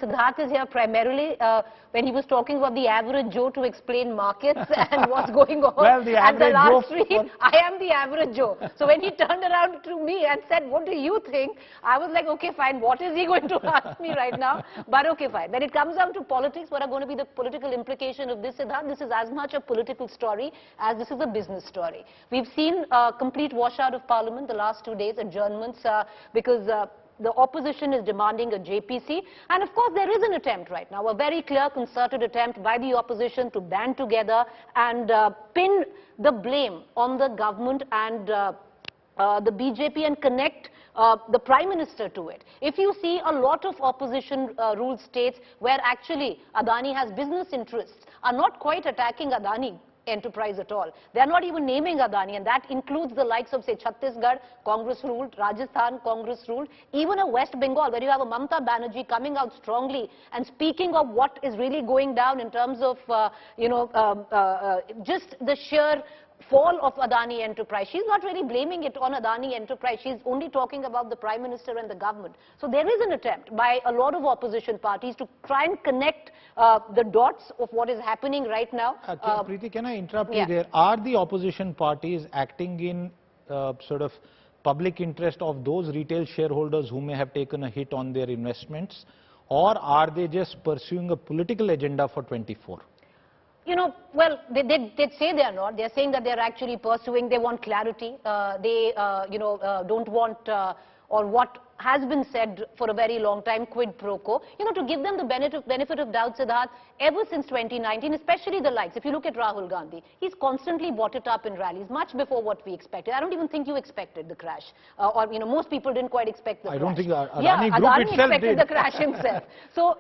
Siddharth is here primarily when he was talking about the average Joe to explain markets and what's going on. Well, the and the average last Joe week, I am the average Joe. So when he turned around to me and said, what do you think? I was like, okay, fine. What is he going to ask me right now? But okay, fine. When it comes down to politics, what are going to be the political implication of this, Siddharth? This is as much a political story as this is a business story. We've seen a complete washout of Parliament the last 2 days, adjournments, because the opposition is demanding a JPC, and of course there is an attempt right now, a very clear concerted attempt by the opposition to band together and pin the blame on the government and the BJP and connect the Prime Minister to it. If you see a lot of opposition ruled states where actually Adani has business interests are not quite attacking Adani enterprise at all. They are not even naming Adani, and that includes the likes of, say, Chhattisgarh, Congress ruled, Rajasthan, Congress ruled, even a West Bengal where you have a Mamata Banerjee coming out strongly and speaking of what is really going down in terms of, just the sheer fall of Adani Enterprise. She's not really blaming it on Adani Enterprise. She's only talking about the Prime Minister and the government. So there is an attempt by a lot of opposition parties to try and connect the dots of what is happening right now. Preeti, can I interrupt you there? Are the opposition parties acting in sort of public interest of those retail shareholders who may have taken a hit on their investments, or are they just pursuing a political agenda for 24? Well, they'd say they are not. They're saying that they're actually pursuing, they want clarity. They, don't want, or what has been said for a very long time, quid pro quo. To give them the benefit of doubt, Siddharth, ever since 2019, especially the likes. If you look at Rahul Gandhi, he's constantly brought it up in rallies, much before what we expected. I don't even think you expected the crash. Or, most people didn't quite expect the crash. I don't think Adani Group Adani itself expected did. the crash himself. So,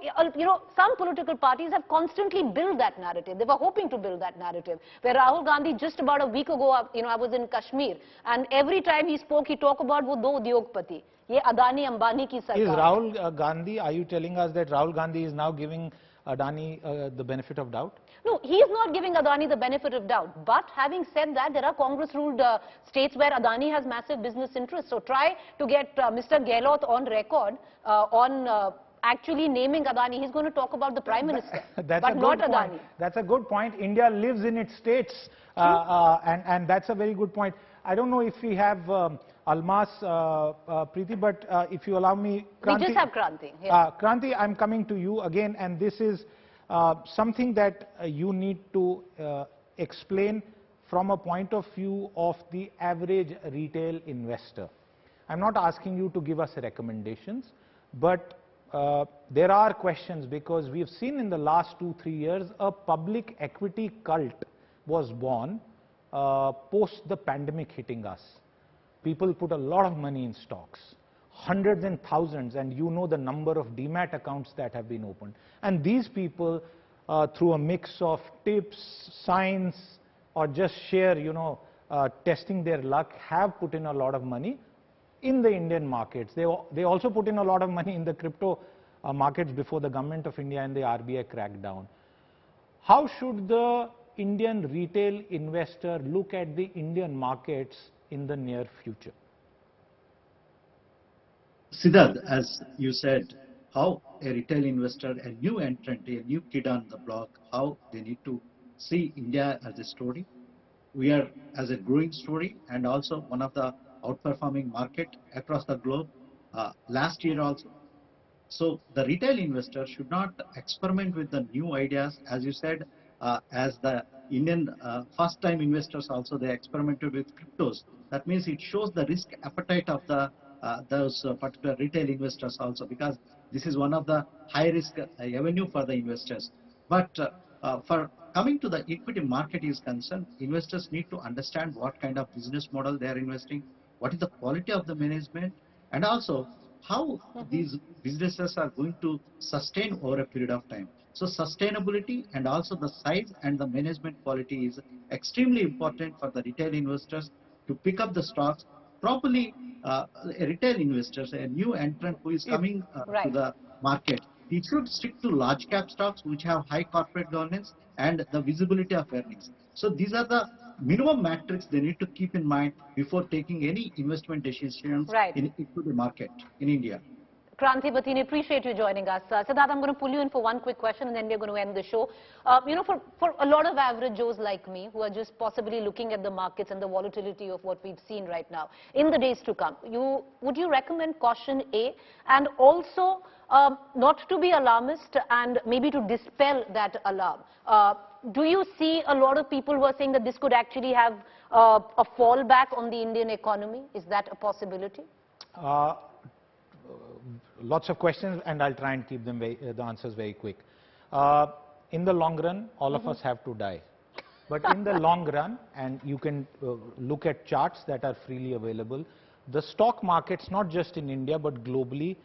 some political parties have constantly built that narrative. They were hoping to build that narrative. Where Rahul Gandhi, just about a week ago, I was in Kashmir, and every time he spoke, he talked about wo do udyogpati. Ye Adani Ambani ki sarkar. Is Rahul Gandhi, are you telling us that Rahul Gandhi is now giving Adani the benefit of doubt? No, he is not giving Adani the benefit of doubt. But having said that, there are Congress-ruled states where Adani has massive business interests. So try to get Mr. Gehlot on record on actually naming Adani. He's going to talk about the Prime Minister, but not Adani. That's a good point. India lives in its states, and that's a very good point. I don't know if we have Almas, Preeti, but if you allow me, Kranthi. We just have Kranthi. Yeah. Kranthi, I'm coming to you again, and this is something that you need to explain from a point of view of the average retail investor. I'm not asking you to give us recommendations, but there are questions, because we've seen in the last 2-3 years a public equity cult was born post the pandemic hitting us. People put a lot of money in stocks, hundreds and thousands, and you know the number of demat accounts that have been opened. And these people, through a mix of tips, science, or just sheer, testing their luck, have put in a lot of money in the Indian markets. They also put in a lot of money in the crypto markets before the government of India and the RBI cracked down. How should the Indian retail investor look at the Indian markets in the near future? Siddharth, as you said, how a retail investor, a new entrant, a new kid on the block, how they need to see India as a story. We are as a growing story, and also one of the outperforming market across the globe last year also. So the retail investor should not experiment with the new ideas. As you said, as the Indian first-time investors also, they experimented with cryptos. That means it shows the risk appetite of the those particular retail investors also, because this is one of the high-risk avenue for the investors. But for coming to the equity market is concerned, investors need to understand what kind of business model they are investing, what is the quality of the management, and also how these businesses are going to sustain over a period of time. So sustainability and also the size and the management quality is extremely important for the retail investors to pick up the stocks properly. Retail investors, a new entrant who is coming to the market, he should stick to large cap stocks which have high corporate governance and the visibility of earnings. So these are the minimum metrics they need to keep in mind before taking any investment decisions into the market in India. Kranthi Bathini, appreciate you joining us. Siddharth, I'm going to pull you in for one quick question and then we're going to end the show. You know, for a lot of average Joes like me who are just possibly looking at the markets and the volatility of what we've seen right now in the days to come, would you recommend caution A, and also not to be alarmist and maybe to dispel that alarm? Do you see a lot of people who are saying that this could actually have a fallback on the Indian economy? Is that a possibility? Lots of questions, and I'll try and keep them the answers very quick. In the long run, all of us have to die. But in the long run, and you can look at charts that are freely available, the stock markets, not just in India but globally,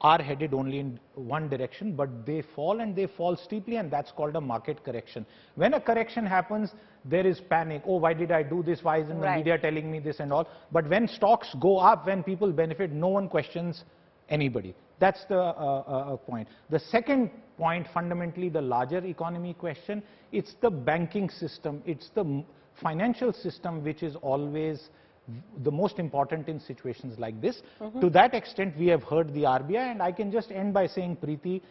are headed only in one direction, but they fall, and they fall steeply, and that's called a market correction. When a correction happens, there is panic. Oh, why did I do this? Why isn't the media telling me this and all? But when stocks go up, when people benefit, no one questions anybody. That's the point. The second point, fundamentally the larger economy question, it's the banking system, it's the financial system which is always the most important in situations like this. To that extent, we have heard the RBI, and I can just end by saying, Preeti,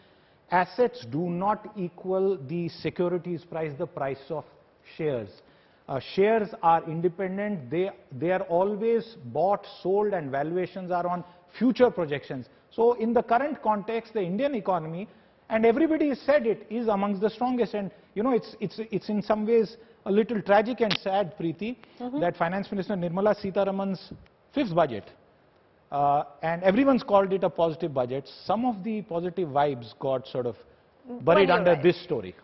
assets do not equal the securities price, the price of shares. Shares are independent, they are always bought, sold, and valuations are on future projections. So in the current context, the Indian economy, and everybody has said it, is amongst the strongest. And you know, it's in some ways a little tragic and sad, Preeti, that Finance Minister Nirmala Sitharaman's fifth budget, and everyone's called it a positive budget. Some of the positive vibes got sort of buried under this story.